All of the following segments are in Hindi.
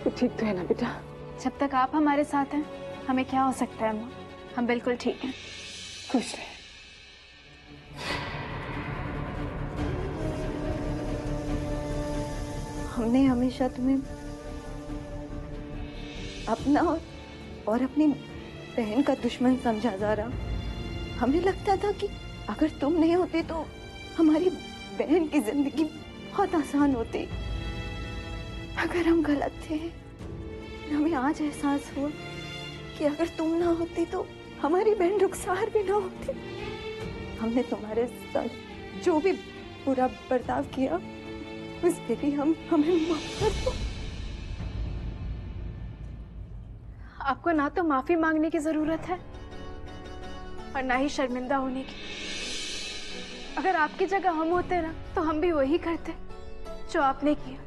तो ठीक तो है ना बेटा? जब तक आप हमारे साथ हैं हमें क्या हो सकता है अम्मा, हम बिल्कुल ठीक हैं। खुश रहे। हमने हमेशा तुम्हें अपना और अपनी बहन का दुश्मन समझा ज़ारा। हमें लगता था कि अगर तुम नहीं होते तो हमारी बहन की जिंदगी बहुत आसान होती। अगर हम गलत थे, हमें आज एहसास हुआ कि अगर तुम ना होती तो हमारी बहन रुखसार भी ना होती। हमने तुम्हारे साथ जो भी बुरा बर्ताव किया उसके लिए हमें माफ कर दो। आपको ना तो माफी मांगने की जरूरत है और ना ही शर्मिंदा होने की। अगर आपकी जगह हम होते ना तो हम भी वही करते जो आपने किया।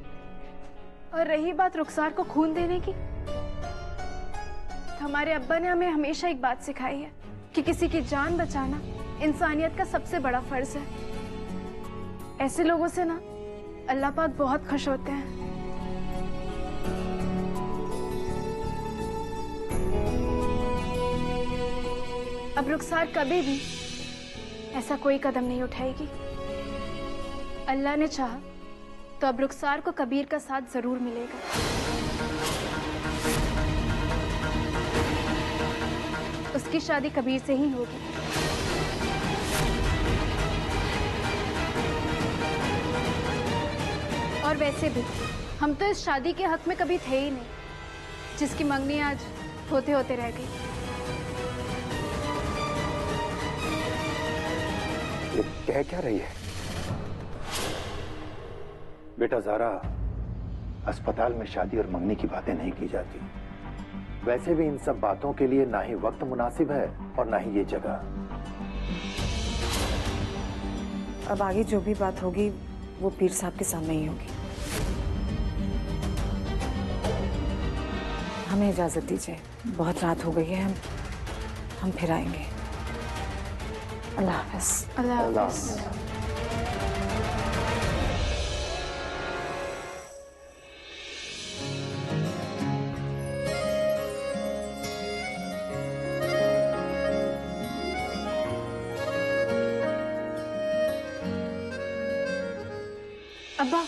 और रही बात रुखसार को खून देने की, तो हमारे अब्बा ने हमें हमेशा एक बात सिखाई है कि किसी की जान बचाना इंसानियत का सबसे बड़ा फर्ज है। ऐसे लोगों से ना अल्लाह पाक बहुत खुश होते हैं। अब रुखसार कभी भी ऐसा कोई कदम नहीं उठाएगी। अल्लाह ने चाहा तो अब रुखसार को कबीर का साथ जरूर मिलेगा। उसकी शादी कबीर से ही होगी। और वैसे भी हम तो इस शादी के हक में कभी थे ही नहीं, जिसकी मंगनी आज होते होते रह गई। ये कह क्या रही है बेटा? ज़ारा, अस्पताल में शादी और मंगनी की बातें नहीं की जाती। वैसे भी इन सब बातों के लिए ना ही वक्त मुनासिब है और ना ही ये जगह। अब आगे जो भी बात होगी वो पीर साहब के सामने ही होगी। हमें इजाजत दीजिए, बहुत रात हो गई है, हम फिर आएंगे। अल्लाह हाफ़िज़। अल्लाह हाफ़िज़। अब्बा,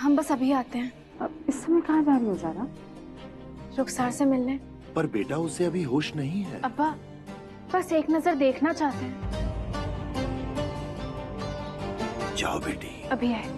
हम बस अभी आते हैं। अब इस समय कहाँ जा रही हो ज़ारा? रुखसार से मिलने। पर बेटा उसे अभी होश नहीं है। अब्बा, बस एक नजर देखना चाहते हैं। जाओ बेटी। अभी आए।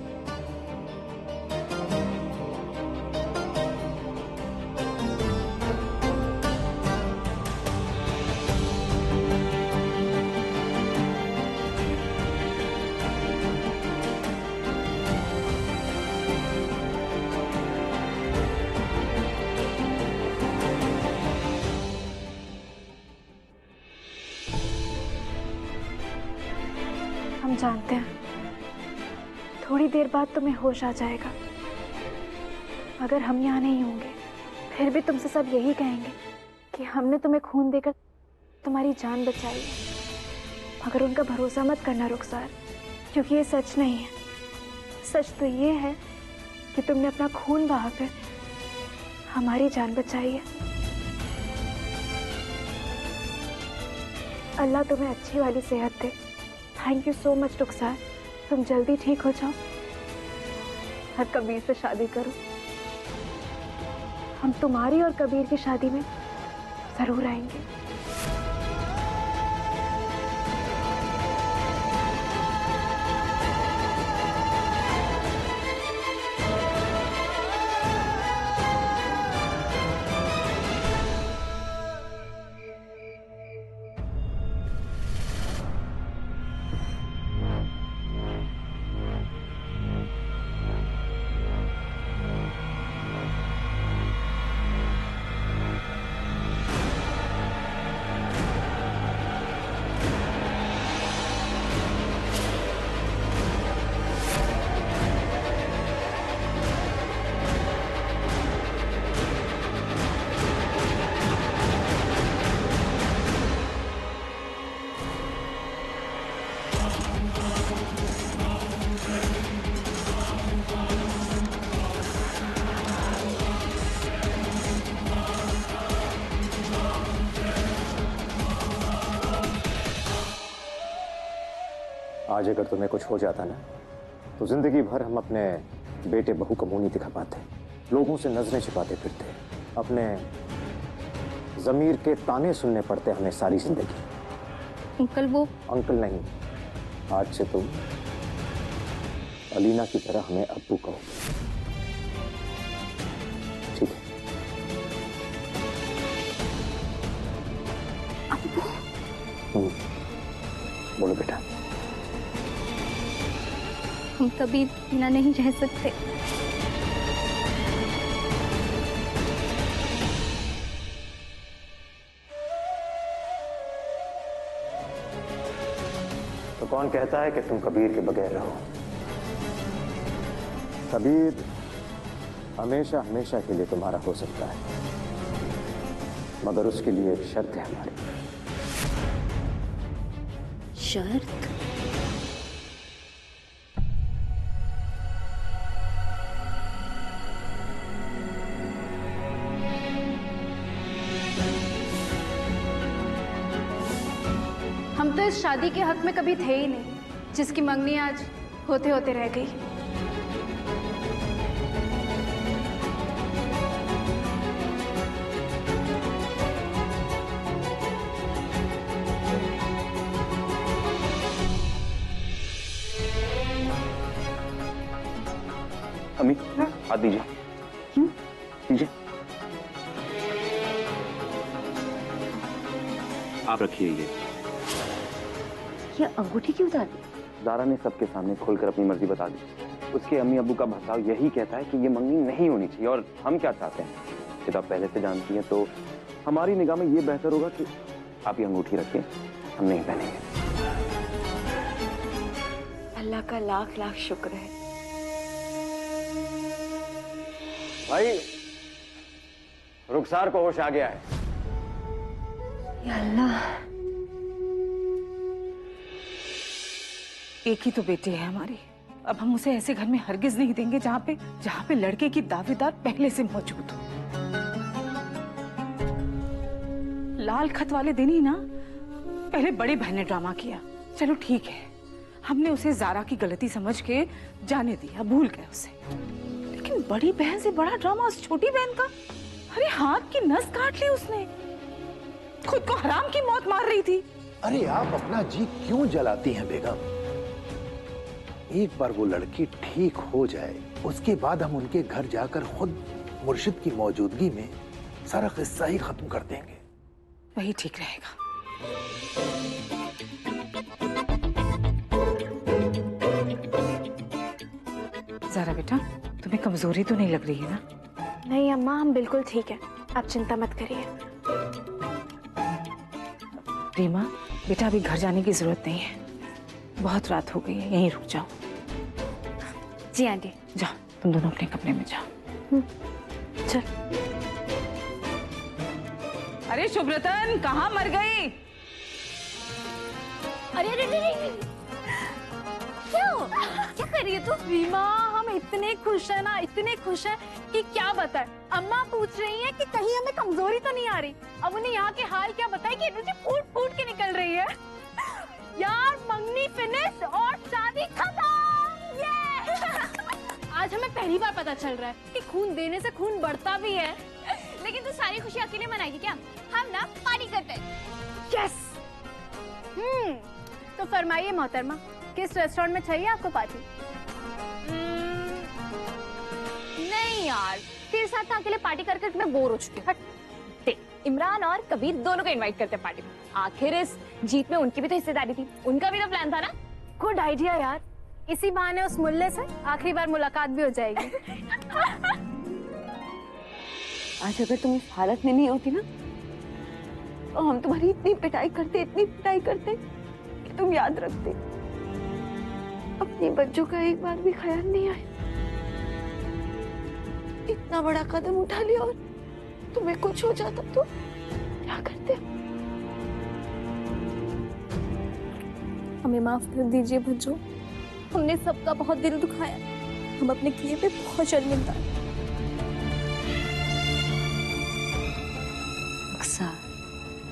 हम जानते हैं थोड़ी देर बाद तुम्हें होश आ जाएगा। अगर हम यहाँ नहीं होंगे फिर भी तुमसे सब यही कहेंगे कि हमने तुम्हें खून देकर तुम्हारी जान बचाई है। मगर उनका भरोसा मत करना रुखसार, क्योंकि ये सच नहीं है। सच तो ये है कि तुमने अपना खून बहाकर हमारी जान बचाई है। अल्लाह तुम्हें अच्छी वाली सेहत दे। थैंक यू सो मच रुखसार। तुम जल्दी ठीक हो जाओ और कबीर से शादी करो। हम तुम्हारी और कबीर की शादी में जरूर आएंगे। आज अगर तुम्हें कुछ हो जाता ना, तो जिंदगी भर हम अपने बेटे बहू को मुंह नहीं दिखा पाते, लोगों से नजरें छिपाते फिरते, अपने जमीर के ताने सुनने पड़ते हमें सारी जिंदगी। अंकल वो अंकल नहीं, आज से तुम अलीना की तरह हमें अब्बू कहो, ठीक है? अब्बू, बोलो बेटा। हम कभी बिना नहीं रह सकते। तो कौन कहता है कि तुम कबीर के बगैर रहो? कबीर हमेशा हमेशा के लिए तुम्हारा हो सकता है, मगर उसके लिए एक शर्त है हमारी। शर्त? हम तो इस शादी के हक में कभी थे ही नहीं, जिसकी मंगनी आज होते होते रह गई। अम्मी, हाथ दीजिए। दीजिए। आप रखिए ये अंगूठी क्यों उतार दी? दारा ने सबके सामने खोलकर अपनी मर्जी बता दी। उसके अम्मी अब्बू का भसाव यही कहता है कि ये मंगनी नहीं होनी चाहिए, और हम क्या चाहते हैं कि आप पहले से जानती हैं, तो हमारी निगाह में ये बेहतर होगा कि आप ये अंगूठी रखिए, हम नहीं पहनेंगे। अल्लाह का लाख लाख शुक्र है। भाई, रुखसार को होश आ गया है। या अल्लाह, एक ही तो बेटी है हमारी, अब हम उसे ऐसे घर में हरगिज नहीं देंगे जहाँ पे लड़के की दावेदार पहले से मौजूद हो। लाल खत वाले दिन ही ना पहले बड़ी बहन ने ड्रामा किया। चलो ठीक है, हमने उसे जारा की गलती समझ के जाने दिया, भूल गए उसे। लेकिन बड़ी बहन से बड़ा ड्रामा उस छोटी बहन का। अरे हाथ की नस काट ली उसने, खुद को हराम की मौत मार रही थी। अरे आप अपना जी क्यों जलाती हैं बेगम? एक बार वो लड़की ठीक हो जाए, उसके बाद हम उनके घर जाकर खुद मुर्शिद की मौजूदगी में सारा किस्सा ही खत्म कर देंगे। वही ठीक रहेगा। ज़रा बेटा, तुम्हें कमजोरी तो नहीं लग रही है ना? नहीं अम्मा, हम बिल्कुल ठीक है, आप चिंता मत करिए। रीमा बेटा, अभी घर जाने की जरूरत नहीं है, बहुत रात हो गई है, यहीं रुक जाओ। जी आंटी। जाओ, तुम दोनों अपने कमरे में जाओ। चल। अरे शुभरतन, कहाँ मर गई? अरे अरे अरे, क्या कर रही है तू? रीमा, हम इतने खुश हैं ना, इतने खुश हैं कि क्या बताएं। अम्मा पूछ रही हैं कि कहीं हमें कमजोरी तो नहीं आ रही। अब उन्हें यहाँ के हाल क्या बताएं कि रुचि फूट फूट के निकल रही है। यार, मंगनी फिनिश और शादी खत्म। आज हमें पहली बार पता चल रहा है कि खून देने से खून बढ़ता भी है। लेकिन तू सारी खुशी अकेले मनाएगी क्या? हम ना पार्टी करते हैं। यस। तो फरमाइए मोहतरमा, किस रेस्टोरेंट में चाहिए आपको पार्टी? नहीं यार, तेरे साथ अकेले पार्टी करके मैं बोर हो चुकी हूँ। देख, इमरान और कबीर दोनों को इनवाइट करते हैं पार्टी में। आखिर इस जीत में उनकी भी तो हिस्सेदारी थी, उनका भी तो प्लान था ना। गुड आइडिया यार, इसी बहाने उस मुल्ले से आखिरी बार मुलाकात भी हो जाएगी। आज अगर तुम इस हालत में नहीं होती ना, तो हम तुम्हारी इतनी पिटाई करते कि तुम याद रखते। अपने बच्चों का एक बार भी ख्याल नहीं आया। इतना बड़ा कदम उठा लिया और तुम्हें कुछ हो जाता तो क्या करते? हमें माफ कर दीजिए बच्चों, हमने सबका बहुत दिल दुखाया। हम अपने किए पे बहुत शर्मिंदा हैं।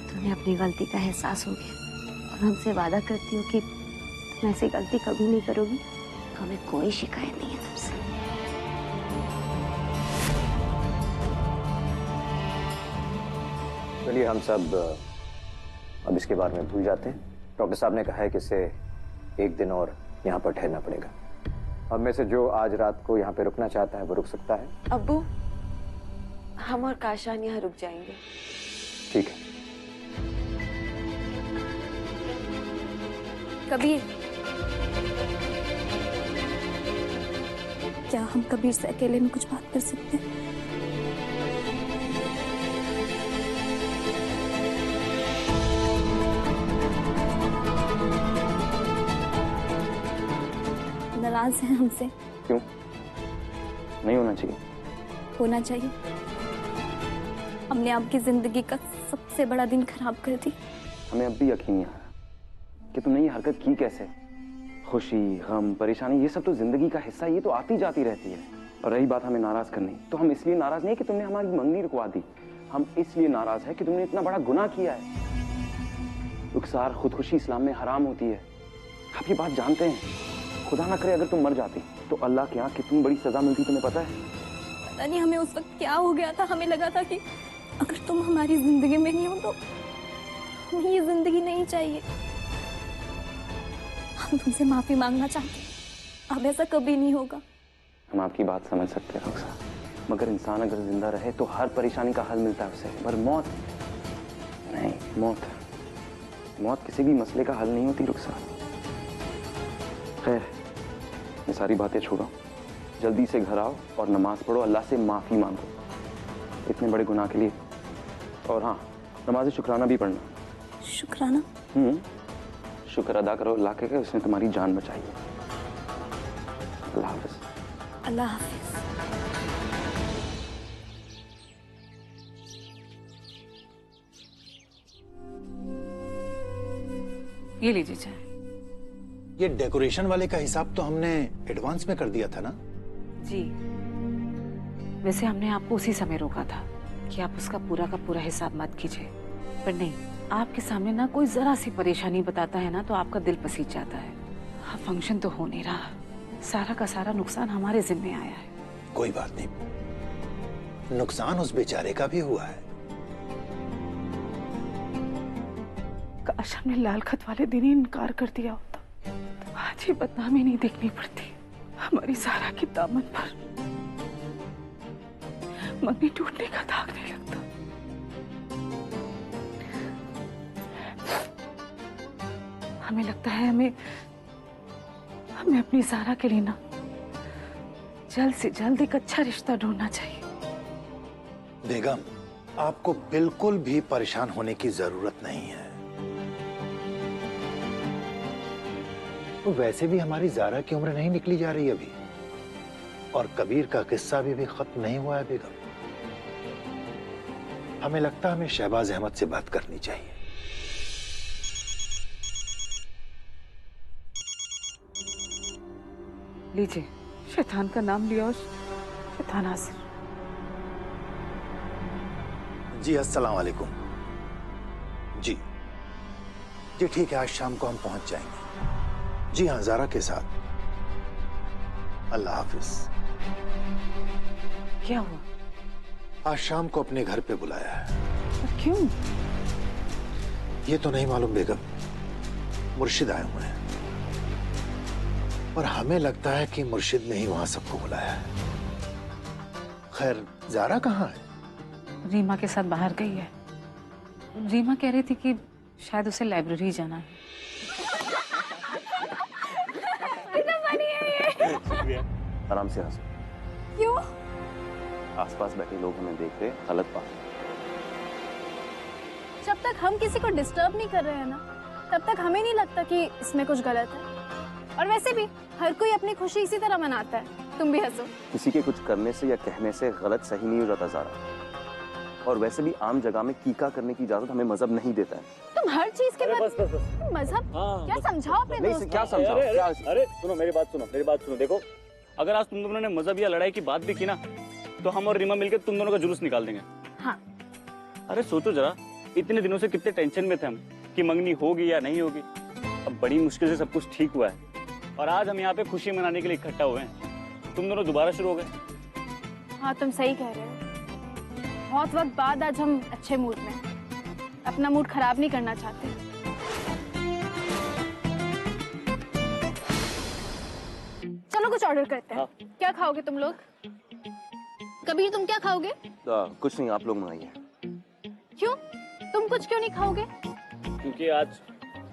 तुम्हें अपनी गलती का एहसास हो गया और हमसे वादा करती हूँ कि तुम ऐसी गलती कभी नहीं करोगी, हमें कोई शिकायत नहीं है तुमसे। चलिए हम सब अब इसके बारे में भूल जाते हैं। डॉक्टर साहब ने कहा है कि इसे एक दिन और यहाँ पर ठहरना पड़ेगा। अब में से जो आज रात को यहाँ पे रुकना चाहता है वो रुक सकता है। अब्बू, हम और काशान यहाँ रुक जाएंगे। ठीक है। कबीर, क्या हम कबीर से अकेले में कुछ बात कर सकते हैं? नाराज हैं हमसे? क्यों? नहीं होना चाहिए। होना चाहिए। हमने आपकी जिंदगी का सबसे बड़ा दिन खराब कर दी। हमें अब भी यकीन नहीं आ रहा कि तुमने ये हरकत की कैसे। खुशी, गम, परेशानी, ये सब तो जिंदगी का हिस्सा, ये तो आती जाती रहती है। और रही बात हमें नाराज करनी, तो हम इसलिए नाराज नहीं है कि तुमने हमारी मंगनी रुकवा दी, हम इसलिए नाराज है कि तुमने इतना बड़ा गुनाह किया है। रुखसार, खुदकुशी इस्लाम में हराम होती है, आप ये बात जानते हैं। खुदा ना करे अगर तुम मर जाती तो अल्लाह के यहाँ कितनी बड़ी सजा मिलती, तुम्हें पता है? पता नहीं हमें उस वक्त क्या हो गया था। हमें लगा था कि अगर तुम हमारी जिंदगी में नहीं हो तो हमें ये जिंदगी नहीं चाहिए। हम तुमसे माफी मांगना चाहते हैं। अब ऐसा कभी नहीं होगा। हम आपकी बात समझ सकते हैं रुखसार, मगर इंसान अगर जिंदा रहे तो हर परेशानी का हल मिलता है उसे, पर मौत नहीं। मौत किसी भी मसले का हल नहीं होती रुखसार। खैर, ये सारी बातें छोड़ो, जल्दी से घर आओ और नमाज पढ़ो, अल्लाह से माफी मांगो इतने बड़े गुनाह के लिए। और हाँ, नमाज शुक्राना भी पढ़ना। शुक्राना? शुक्र अदा करो अल्लाह के, उसने तुम्हारी जान बचाई है। अल्लाह हाफिज। अल्लाह हाफिज। ये लीजिए चाय। ये डेकोरेशन वाले का हिसाब तो हमने एडवांस में कर दिया था ना? जी, वैसे हमने आपको उसी समय रोका था कि आप उसका पूरा का पूरा हिसाब मत कीजिए, पर नहीं, आपके सामने ना कोई जरा सी परेशानी बताता है ना तो आपका दिल पसीज जाता है। हाँ, फंक्शन तो हो नहीं रहा, सारा का सारा नुकसान हमारे जिम्मे आया है। कोई बात नहीं, नुकसान उस बेचारे का भी हुआ है। काश हमने लाल खत वाले दिन ही इनकार कर दिया होता तो आज ही बदनामी नहीं देखनी पड़ती हमारी सारा की दामन पर। मंगनी टूटने का दाग नहीं लगता। हमें लगता है हमें अपनी सारा के लिए ना जल्द से जल्द एक अच्छा रिश्ता ढूंढना चाहिए। बेगम, आपको बिल्कुल भी परेशान होने की जरूरत नहीं है। तो वैसे भी हमारी ज़ारा की उम्र नहीं निकली जा रही अभी, और कबीर का किस्सा भी खत्म नहीं हुआ है बेगम। हमें लगता है हमें शहबाज अहमद से बात करनी चाहिए। लीजिए, शैतान का नाम लिया और शैतान हाजिर। जी अस्सलाम वालेकुम। जी ठीक है, आज शाम को हम पहुंच जाएंगे। जी हाँ, ज़ारा के साथ। अल्लाह हाफिज। क्या हुआ? आज शाम को अपने घर पे बुलाया है। पर क्यों? ये तो नहीं मालूम बेगम, मुर्शिद आए हुए हैं और हमें लगता है कि मुर्शिद ने ही वहां सबको बुलाया है। खैर, ज़ारा कहाँ है? रीमा के साथ बाहर गई है। रीमा कह रही थी कि शायद उसे लाइब्रेरी जाना है। आराम से हंसो। क्यों? आसपास बैठे लोग हमें देख रहे, गलत बात। जब तक हम किसी को डिस्टर्ब नहीं कर रहे हैं ना, तब तक हमें नहीं लगता कि इसमें कुछ गलत है। और वैसे भी हर कोई अपनी खुशी इसी तरह मनाता है। तुम भी हंसो। किसी के कुछ करने से या कहने से गलत सही नहीं हो जाता ज़ारा। और वैसे भी आम जगह में कीका करने की इजाजत हमें मजहब नहीं देता है। तुम हर चीज के बाद मजहब क्या समझाओ अपने दोस्त को? क्या समझाओ? अरे सुनो, मेरी बात सुनो। देखो, अगर आज तुम दोनों ने मजहब या लड़ाई की बात भी की ना, तो हम और रीमा मिलकर तुम दोनों का जुलूस निकाल देंगे। हाँ। अरे सोचो जरा, इतने दिनों से कितने टेंशन में थे हम कि मंगनी होगी या नहीं होगी। अब बड़ी मुश्किल से सब कुछ ठीक हुआ है और आज हम यहाँ पे खुशी मनाने के लिए इकट्ठा हुए हैं। तुम दोनों दोबारा शुरू हो गए। हाँ तुम सही कह रहे हो, बहुत वक्त बाद आज हम अच्छे मूड में हैं। अपना मूड खराब नहीं करना चाहते। चलो कुछ ऑर्डर करते हैं। हाँ। क्या खाओगे तुम लोग? कबीर तुम क्या खाओगे? कुछ नहीं, आप लोग मंगाइए। क्यों? तुम कुछ क्यों नहीं खाओगे? क्योंकि आज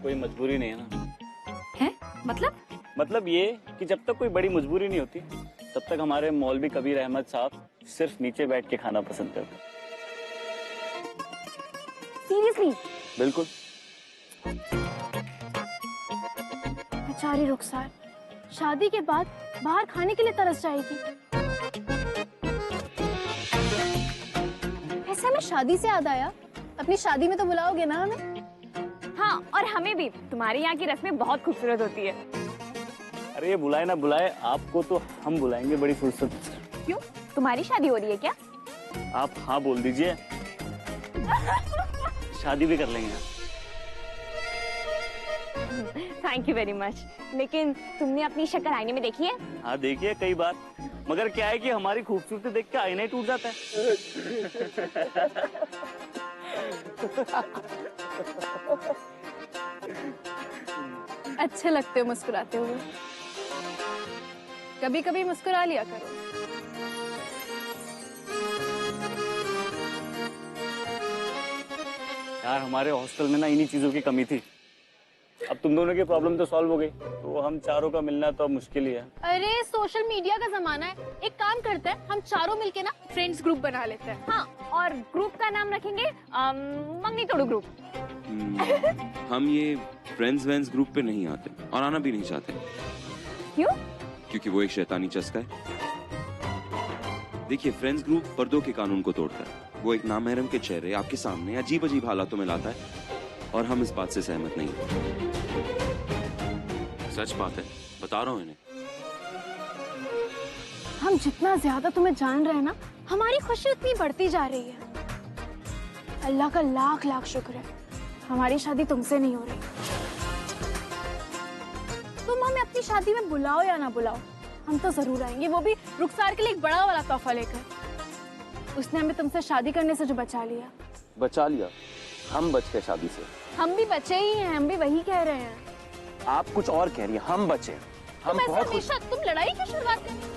कोई मजबूरी नहीं है ना। है? मतलब ये कि जब तक कोई बड़ी मजबूरी नहीं होती तब तक हमारे मौलवी कबीर अहमद साहब सिर्फ नीचे बैठ के खाना पसंद करते। सीरियसली? बिल्कुल। बेचारी रुखसार शादी के बाद बाहर खाने के लिए तरस जाएगी। ऐसे में शादी से याद आया, अपनी शादी में तो बुलाओगे ना हमें? हाँ, और हमें भी। तुम्हारे यहाँ की रस्में बहुत खूबसूरत होती है। अरे ये बुलाए ना बुलाए, आपको तो हम बुलाएंगे बड़ी फुर्सत से। क्यों? तुम्हारी शादी हो रही है क्या? आप हाँ बोल दीजिए, शादी भी कर लेंगे। Thank you very much. लेकिन तुमने अपनी शक्ल आईने में देखी है? हाँ देखिए कई बार, मगर क्या है कि हमारी खूबसूरती देख के आईना ही टूट जाता है। अच्छे लगते हो मुस्कुराते हुए, कभी कभी मुस्कुरा लिया करो। यार हमारे हॉस्टल में ना इन्हीं चीजों की कमी थी। अब तुम दोनों की प्रॉब्लम तो सॉल्व हो गई, तो हम चारों का मिलना तो अब मुश्किल ही है। अरे सोशल मीडिया का जमाना है, एक काम करते हैं हम चारों मिलके ना फ्रेंड्स ग्रुप बना लेते हैं। हाँ, और ग्रुप का नाम रखेंगे मंगनी तोड़ू ग्रुप। हम ये फ्रेंड्स वेंस ग्रुप पे नहीं आते और आना भी नहीं चाहते। क्यों? क्योंकि वो एक शैतानी चस्का है। देखिए, फ्रेंड्स ग्रुप पर्दों के कानून को तोड़ता है। वो एक नामहरम के चेहरे आपके सामने अजीब अजीब हालातों में लाता है और हम इस बात से सहमत नहीं। सच बात है, बता रहा हूँ इन्हें। हम जितना ज्यादा तुम्हें जान रहे हैं ना, हमारी खुशी उतनी बढ़ती जा रही है। अल्लाह का लाख लाख शुक्र है, हमारी शादी तुमसे नहीं हो रही। तुम हमें अपनी शादी में बुलाओ या ना बुलाओ, हम तो जरूर आएंगे, वो भी रुखसार के लिए एक बड़ा वाला तोहफा लेकर। उसने हमें तुमसे शादी करने से जो बचा लिया। बचा लिया? हम बच गए शादी से? हम भी बचे ही हैं, हम भी वही कह रहे हैं। आप कुछ और कह रही हैं, हम बचे। हम तुम बहुत हमेशा तुम लड़ाई की शुरुआत करते।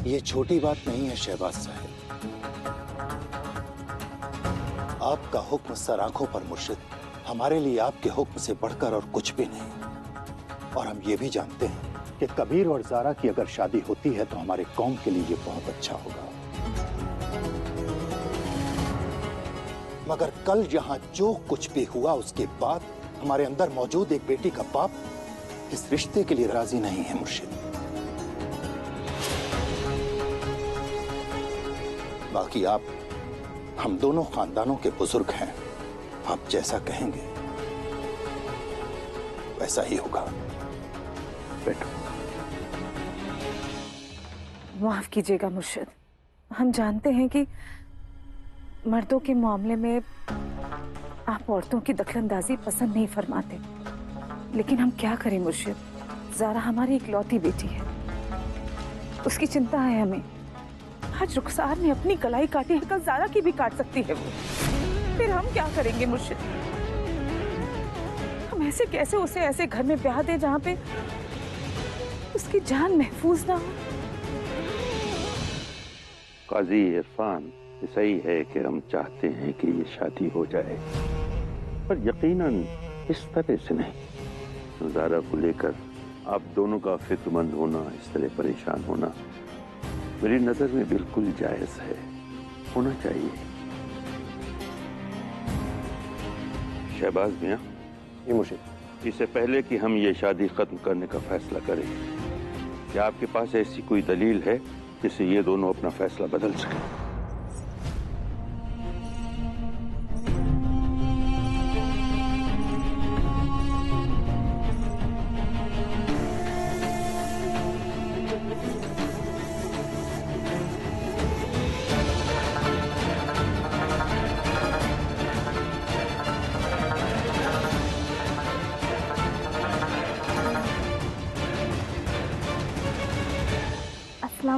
ये छोटी बात नहीं है शहबाज साहब। आपका हुक्म सर आंखों पर मुर्शिद, हमारे लिए आपके हुक्म से बढ़कर और कुछ भी नहीं। और हम ये भी जानते हैं कि कबीर और ज़ारा की अगर शादी होती है तो हमारे कौम के लिए ये बहुत अच्छा होगा। मगर कल जहां जो कुछ भी हुआ उसके बाद हमारे अंदर मौजूद एक बेटी का बाप इस रिश्ते के लिए राजी नहीं है मुर्शिद। बाकी आप हम दोनों खानदानों के बुजुर्ग हैं, आप जैसा कहेंगे वैसा ही होगा। बैठो। माफ कीजिएगा मुर्शिद, हम जानते हैं कि मर्दों के मामले में आप औरतों की दखलंदाजी पसंद नहीं फरमाते, लेकिन हम क्या करें मुर्शिद, ज़ारा हमारी इकलौती बेटी है, उसकी चिंता है हमें। आज रुखसार ने अपनी कलाई काटी है, कल ज़ारा की भी काट सकती है वो। फिर हम क्या करेंगे मुर्शिद? हम ऐसे कैसे उसे ऐसे घर में ब्याह दें जहाँ पे उसकी जान महफूज ना हो? काजी इरफान, सही है कि हम चाहते हैं कि ये शादी हो जाए, पर यकीनन इस तरह से नहीं। ज़ारा को लेकर आप दोनों का फिक्रमंद होना, इस तरह परेशान होना मेरी नजर में बिल्कुल जायज है, होना चाहिए। शहबाज मियां, ये मुझे इससे पहले कि हम ये शादी खत्म करने का फैसला करें, क्या आपके पास ऐसी कोई दलील है जिससे ये दोनों अपना फैसला बदल सकें?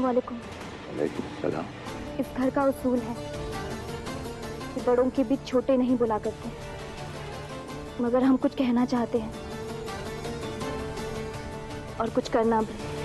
वालेकुम। वालेकुम सलाम। इस घर का उसूल है कि बड़ों के बीच छोटे नहीं बुला करते, मगर हम कुछ कहना चाहते हैं और कुछ करना भी।